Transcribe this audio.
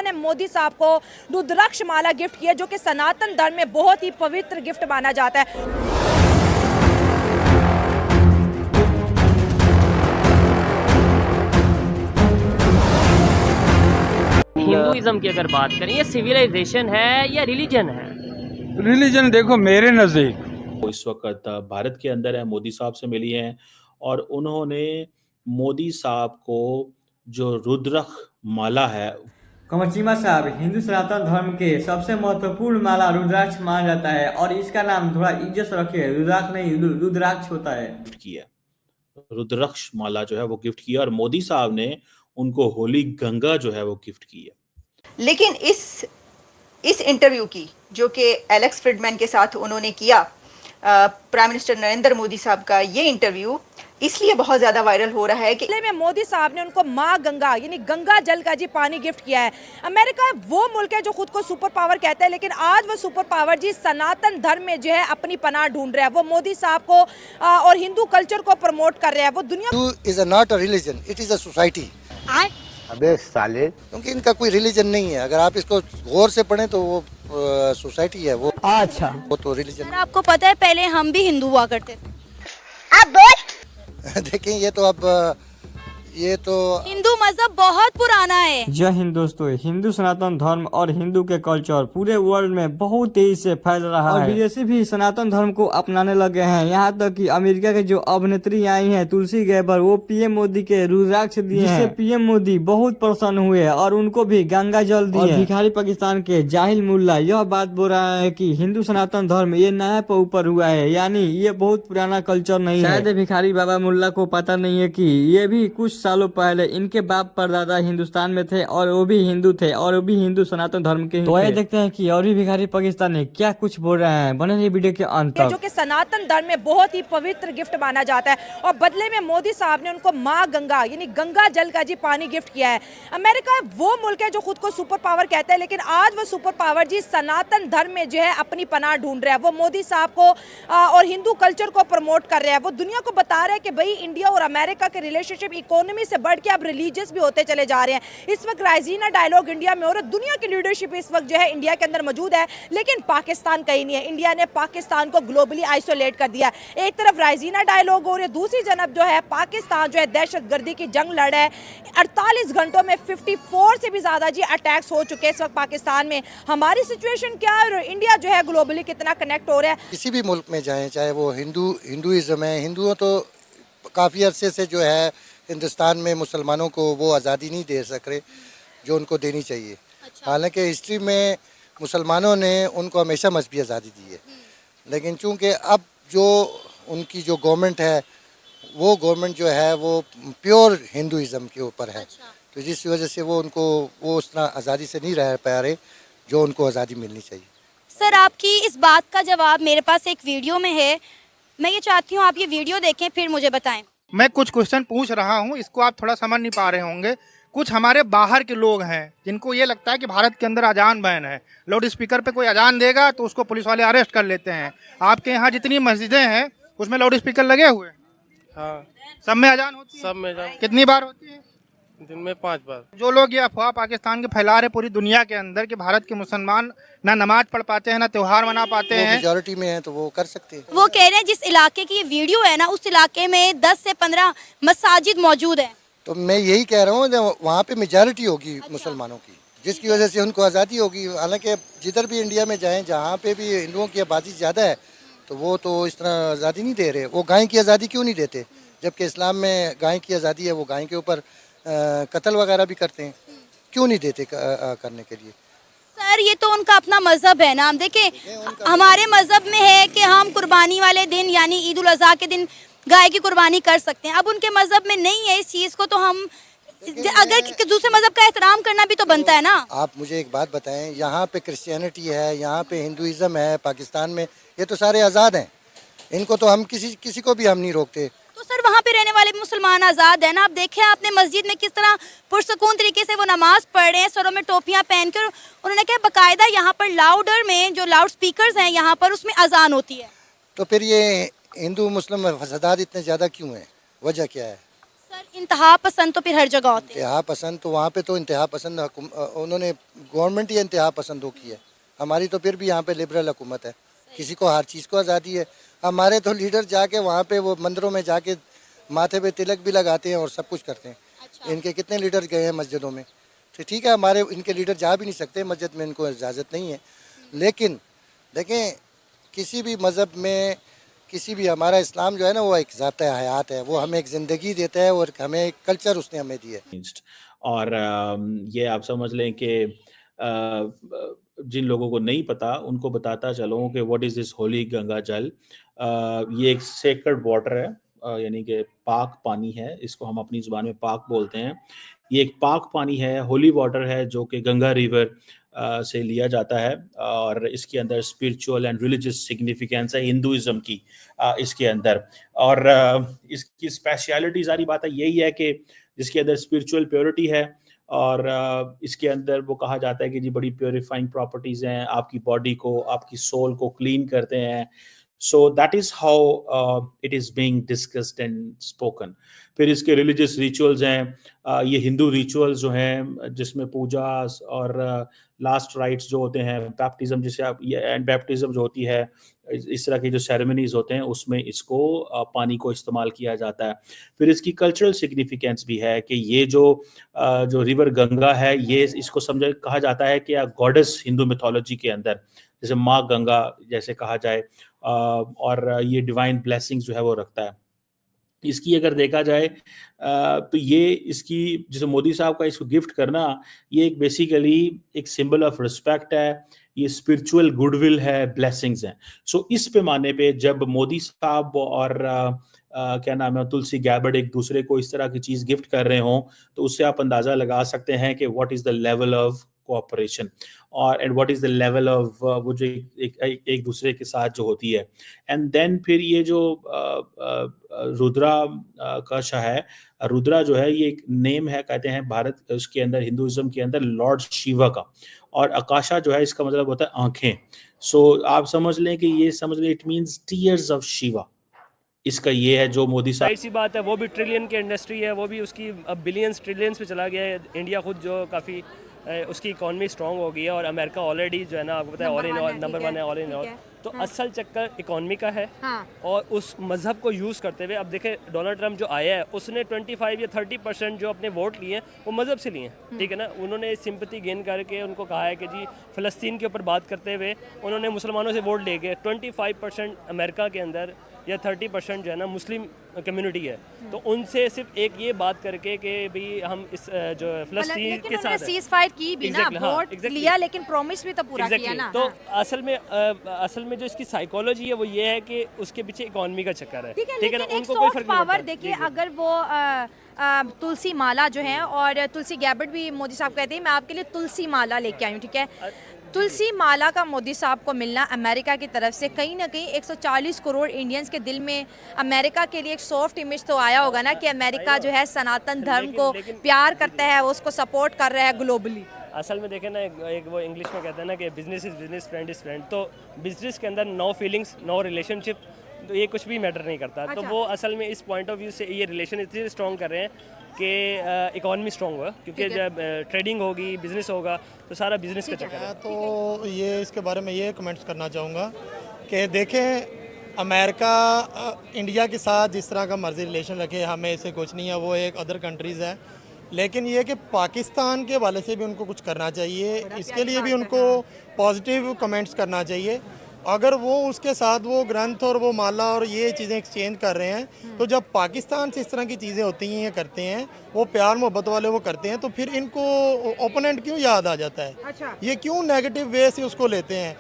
उन्होंने मोदी साहब को रुद्राक्ष माला गिफ्ट किया, जो कि सनातन धर्म में बहुत ही पवित्र गिफ्ट माना जाता है। हिंदुइज्म की अगर बात करें, ये सिविलाइजेशन है या रिलीजन है? रिलीजन देखो मेरे नज़दीक वो इस वक्त भारत के अंदर है, मोदी साहब से मिली हैं और उन्होंने मोदी साहब को जो रुद्राक्ष माला है। कमर चीमा साहब, हिंदू सनातन धर्म के सबसे महत्वपूर्ण माला रुद्राक्ष माना जाता है और इसका नाम थोड़ा इज्जत से रखिए, रुद्राक्ष नहीं रुद्राक्ष होता है। गिफ्ट किया रुद्राक्ष माला जो है वो गिफ्ट किया और मोदी साहब ने उनको होली गंगा जो है वो गिफ्ट की है। लेकिन इस इंटरव्यू की जो कि एलेक्स फ्रिडमैन के साथ उन्होंने किया, प्राइम मिनिस्टर नरेंद्र मोदी साहब का ये इंटरव्यू इसलिए बहुत ज्यादा वायरल हो रहा है कि में मोदी साहब ने उनको माँ गंगा यानी गंगा जल का जी पानी गिफ्ट किया है। अमेरिका वो मुल्क है जो खुद को सुपर पावर कहता है, लेकिन आज वो सुपर पावर जी सनातन धर्म में जो है अपनी पनाह ढूंढ रहा है। वो मोदी साहब को और हिंदू कल्चर को प्रमोट कर रहा है। वो दुनिया is not a religion, it is a society. अबे साले, क्योंकि इनका कोई रिलीजन नहीं है। अगर आप इसको गौर से पढ़ें तो वो सोसाइटी है, वो अच्छा वो तो रिलीजन। आपको पता है पहले हम भी हिंदू हुआ करते थे। देखें ये तो हिंदू मजहब बहुत पुराना है। जय हिंद दोस्तों, हिंदू सनातन धर्म और हिंदू के कल्चर पूरे वर्ल्ड में बहुत तेजी से फैल रहा है और विदेशी भी सनातन धर्म को अपनाने लगे हैं। यहाँ तक कि अमेरिका के जो अभिनेत्री आई हैं तुलसी गैबर, वो पीएम मोदी के रुद्राक्ष दिए हैं, जिससे पीएम मोदी बहुत प्रसन्न हुए और उनको भी गंगा जल दिए। और भिखारी पाकिस्तान के जाहिल मुल्ला यह बात बोल रहा है कि हिंदू सनातन धर्म ये नया पे ऊपर हुआ है, यानी ये बहुत पुराना कल्चर नहीं है। शायद भिखारी बाबा मुल्ला को पता नहीं है कि ये भी कुछ सालों पहले इनके बाप परदादा हिंदुस्तान में थे और वो भी हिंदू थे और वो भी हिंदू सनातन धर्म के। तो ये देखते हैं कि और भी भिखारी पाकिस्तान ने क्या कुछ बोल रहे हैं। बने रहिए वीडियो के अंत तक। जो कि सनातन धर्म में बहुत ही पवित्र गिफ्ट माना जाता है और बदले में मोदी साहब ने उनको माँ गंगा यानी गंगा जल का जी पानी गिफ्ट किया है। अमेरिका वो मुल्क है जो खुद को सुपर पावर कहता है, लेकिन आज वो सुपर पावर जी सनातन धर्म में जो है अपनी पनाह ढूंढ रहा है। वो मोदी साहब को और हिंदू कल्चर को प्रमोट कर रहा है। वो दुनिया को बता रहा है कि भाई इंडिया और अमेरिका के रिलेशनशिप इकोनॉमी से बढ़ के अब रिलीजियस भी होते चले जा रहे हैं। इस वक्त राइजीना डायलॉग इंडिया में और दुनिया की लीडरशिप इस वक्त जो है इंडिया के अंदर मौजूद है, लेकिन पाकिस्तान कहीं नहीं है। इंडिया ने पाकिस्तान को ग्लोबली आइसोलेट कर दिया। एक तरफ राइजीना डायलॉग हो रही है, दूसरी जानब जो है पाकिस्तान जो है दहशतगर्दी की जंग लड़ रहा है। 48 घंटों में 54 से भी ज्यादा जी अटैक्स हो चुके हैं इस वक्त पाकिस्तान में। हमारी सिचुएशन क्या है और इंडिया जो है ग्लोबली कितना कनेक्ट हो रहा है। किसी भी मुल्क में जाएं, चाहे वो हिंदुइज्म है, हिंदुओं तो काफ़ी अरसे से जो है हिंदुस्तान में मुसलमानों को वो आज़ादी नहीं दे सक रहे जो उनको देनी चाहिए। हालांकि हिस्ट्री में मुसलमानों ने उनको हमेशा मजहबी आज़ादी दी है, लेकिन चूंकि अब जो उनकी जो गवर्नमेंट है वो गवर्नमेंट जो है वो प्योर हिंदुइज्म के ऊपर है, तो जिस वजह से वो उस तरह आज़ादी से नहीं रह पा रहे जो उनको आज़ादी मिलनी चाहिए। सर, आपकी इस बात का जवाब मेरे पास एक वीडियो में है। मैं ये चाहती हूँ आप ये वीडियो देखें फिर मुझे बताएं। मैं कुछ क्वेश्चन पूछ रहा हूँ, इसको आप थोड़ा समझ नहीं पा रहे होंगे। कुछ हमारे बाहर के लोग हैं जिनको ये लगता है कि भारत के अंदर अजान बैन है, लाउड स्पीकर पे कोई अजान देगा तो उसको पुलिस वाले अरेस्ट कर लेते हैं। आपके यहाँ जितनी मस्जिदें हैं उसमें लाउड स्पीकर लगे हुए हैं? हाँ। सब में अजान होती है? सब में अजान। कितनी बार होती है? दिन में 5 बार। जो लोग ये अफवाह पाकिस्तान के फैला रहे पूरी दुनिया के अंदर कि भारत के मुसलमान ना नमाज पढ़ पाते हैं ना त्योहार मना पाते हैं, मेजॉरिटी में है तो वो कर सकते हैं। वो कह रहे हैं जिस इलाके की ये वीडियो है ना, उस इलाके में 10 से 15 मसाजिद मौजूद है। तो मैं यही कह रहा हूँ वहाँ पे मेजॉरिटी होगी मुसलमानों की, जिसकी वजह से उनको आज़ादी होगी। हालांकि जिधर भी इंडिया में जाएं जहाँ पे भी हिंदुओं की आबादी ज़्यादा है तो वो तो इस तरह आज़ादी नहीं दे रहे। वो गाय की आज़ादी क्यों नहीं देते, जबकि इस्लाम में गाय की आज़ादी है। वो गाय के ऊपर कत्ल वगैरह भी करते हैं, क्यों नहीं देते करने के लिए? सर, ये तो उनका अपना मजहब है ना। हम देखें हमारे मजहब में है कि हम कुर्बानी वाले दिन यानी ईद उल अज़हा के दिन गाय की कुर्बानी कर सकते हैं। अब उनके मजहब में नहीं है इस चीज़ को, तो हम अगर दूसरे मजहब का एहतराम करना भी तो बनता है ना। आप मुझे एक बात बताएं, यहाँ पे क्रिश्चियनिटी है, यहाँ पे हिंदुइज्म है पाकिस्तान में, ये तो सारे आज़ाद हैं। इनको तो हम किसी को भी हम नहीं रोकते। तो सर वहाँ पे रहने वाले मुसलमान आज़ाद है ना। आप देखें आपने मस्जिद में किस तरह पुरसकून तरीके से वो नमाज पढ़ रहे हैं, सरों में टोपियाँ पहन कर। उन्होंने कहा बाकायदा यहाँ पर लाउडर में जो लाउड स्पीकर्स हैं यहाँ पर उसमें अजान होती है। तो फिर ये हिंदू मुस्लिम फसादात इतने ज़्यादा क्यों हैं, वजह क्या है? सर इंतहा पसंद तो फिर हर जगह होते हैं। इंतहा पसंद तो वहाँ पे तो इंतहा पसंद उन्होंने गवर्नमेंट ही इंतहा पसंद हो की है। हमारी तो फिर भी यहाँ पे लिबरल हुकूमत है, किसी को हर चीज़ को आज़ादी है। हमारे तो लीडर जाके वहाँ पे वो मंदिरों में जाके माथे पे तिलक भी लगाते हैं और सब कुछ करते हैं। इनके कितने लीडर गए हैं मस्जिदों में, तो ठीक है हमारे इनके लीडर जा भी नहीं सकते मस्जिद में, इनको इजाज़त नहीं है। लेकिन देखें किसी भी मज़हब में, किसी भी, हमारा इस्लाम जो है ना वो एक ज़ाब्ता हयात है, वो हमें एक ज़िंदगी देता है और हमें एक कल्चर उसने हमें दिया है। और ये आप समझ लें कि जिन लोगों को नहीं पता उनको बताता चलूँ कि what is this Holi Ganga जल। ये एक सेक्रेड वाटर है, यानी कि पाक पानी है, इसको हम अपनी ज़ुबान में पाक बोलते हैं। ये एक पाक पानी है, होली वाटर है, जो कि गंगा रिवर से लिया जाता है और इसके अंदर स्पिरिचुअल एंड रिलीजियस सिग्निफिकेंस है हिंदुइज्म की इसके अंदर। और इसकी स्पेशलिटी सारी बात है यही है कि जिसके अंदर स्पिरिचुअल प्योरिटी है और इसके अंदर वो कहा जाता है कि जी बड़ी प्योरीफाइंग प्रॉपर्टीज़ हैं, आपकी बॉडी को, आपकी सोल को क्लीन करते हैं। So that is how it is being discussed and spoken. फिर इसके रिलीजियस रिचुअल्स हैं, ये हिंदू रिचुअल्स जो हैं जिसमें पूजा और लास्ट राइट्स जो होते हैं, बैप्टिज्म जिसे आप, ये एंड बैप्टिज्म जो होती है, इस तरह के जो सेरेमनीज होते हैं उसमें इसको पानी को इस्तेमाल किया जाता है। फिर इसकी कल्चरल सिग्निफिकेंस भी है कि ये जो रिवर गंगा है, ये इसको समझा कहा जाता है कि गॉडेस हिंदू मिथोलॉजी के अंदर, जैसे माँ गंगा जैसे कहा जाए, और ये डिवाइन ब्लेसिंग्स जो है वो रखता है। इसकी अगर देखा जाए तो ये इसकी जैसे मोदी साहब का इसको गिफ्ट करना, ये एक बेसिकली एक सिंबल ऑफ रिस्पेक्ट है, ये स्पिरिचुअल गुडविल है, ब्लेसिंग्स हैं। सो इस पैमाने पे जब मोदी साहब और क्या नाम है तुलसी गैबर्ड एक दूसरे को इस तरह की चीज़ गिफ्ट कर रहे हों, तो उससे आप अंदाज़ा लगा सकते हैं कि what is the level of cooperation और and what is the level of वो जो एक दूसरे के साथ जो होती है। एंड देन फिर ये जो रुद्रा कश है, रुद्रा जो है ये एक नेम है, कहते हैं भारत उसके अंदर हिंदुइज्म के अंदर लॉर्ड शिवा का, और आकाशा जो है इसका मतलब होता है आंखें। सो आप समझ लें कि ये समझ लें it means tears of Shiva, इसका ये है जो मोदी साहब। सी बात है, वो भी ट्रिलियन की इंडस्ट्री है, वो भी उसकी अब बिलियंस ट्रिलियंस पे चला गया है। इंडिया खुद जो काफ़ी उसकी इकॉनमी स्ट्रांग हो गई है और अमेरिका ऑलरेडी जो है ना आपको पता है ऑल इन ऑल नंबर 1 है ऑल इन ऑल। तो असल चक्कर इकॉनमी का है। और उस मज़हब को यूज़ करते हुए अब देखें डोनाल्ड ट्रंप जो आया है उसने 25 या 30% जो अपने वोट लिए हैं वो मज़हब से लिए हैं, ठीक है ना। उन्होंने सिंपैथी गेन करके उनको कहा है कि जी फ़लस्तीन के ऊपर बात करते हुए उन्होंने मुसलमानों से वोट लेके 25% अमेरिका के अंदर या 30% जो है ना मुस्लिम कम्युनिटी है, तो उनसे सिर्फ एक ये बात करके कि भाई हम इस जो फ़लस्तीन के साथ सीज फायर की भी ना, वोट लिया लेकिन प्रॉमिस भी तो पूरा किया ना। तो असल में जो इसकी साइकोलॉजी है वो ये है कि उसके पीछे इकॉनमी का चक्कर है, ठीक है ना। उनको कोई फर्क नहीं पड़ता। देखिए अगर वो तुलसी माला जो है, और तुलसी गैबर्ड भी मोदी साहब कहते हैं मैं आपके लिए तुलसी माला लेके आई हूँ, ठीक है। तुलसी माला का मोदी साहब को मिलना अमेरिका की तरफ से कहीं ना कहीं 140 करोड़ इंडियंस के दिल में अमेरिका के लिए एक सॉफ्ट इमेज तो आया होगा ना कि अमेरिका जो है सनातन धर्म को प्यार करता है, उसको सपोर्ट कर रहा है ग्लोबली। असल में देखें ना, एक वो इंग्लिश में कहते हैं ना कि business is business, friend is friend. तो बिजनेस के अंदर नो फीलिंग्स, नो रिलेशनशिप, तो ये कुछ भी मैटर नहीं करता। तो वो असल में इस पॉइंट ऑफ व्यू से ये रिलेशन इतने स्ट्रॉन्ग कर रहे हैं कि इकॉनमी स्ट्रॉन्ग होगा, क्योंकि जब ट्रेडिंग होगी, बिजनेस होगा, तो सारा बिजनेस का चक्कर है। तो ये इसके बारे में ये कमेंट्स करना चाहूँगा कि देखें अमेरिका इंडिया के साथ जिस तरह का मर्जी रिलेशन रखे, हमें इससे कुछ नहीं है, वो एक अदर कंट्रीज़ है। लेकिन ये कि पाकिस्तान के वाले से भी उनको कुछ करना चाहिए, इसके लिए भी उनको पॉजिटिव कमेंट्स करना चाहिए। अगर वो उसके साथ वो ग्रंथ और वो माला और ये चीज़ें एक्सचेंज कर रहे हैं, तो जब पाकिस्तान से इस तरह की चीज़ें होती हैं, करते हैं, वो प्यार मोहब्बत वाले वो करते हैं, तो फिर इनको ओपोनेंट क्यों याद आ जाता है? ये क्यों नेगेटिव वे से उसको लेते हैं?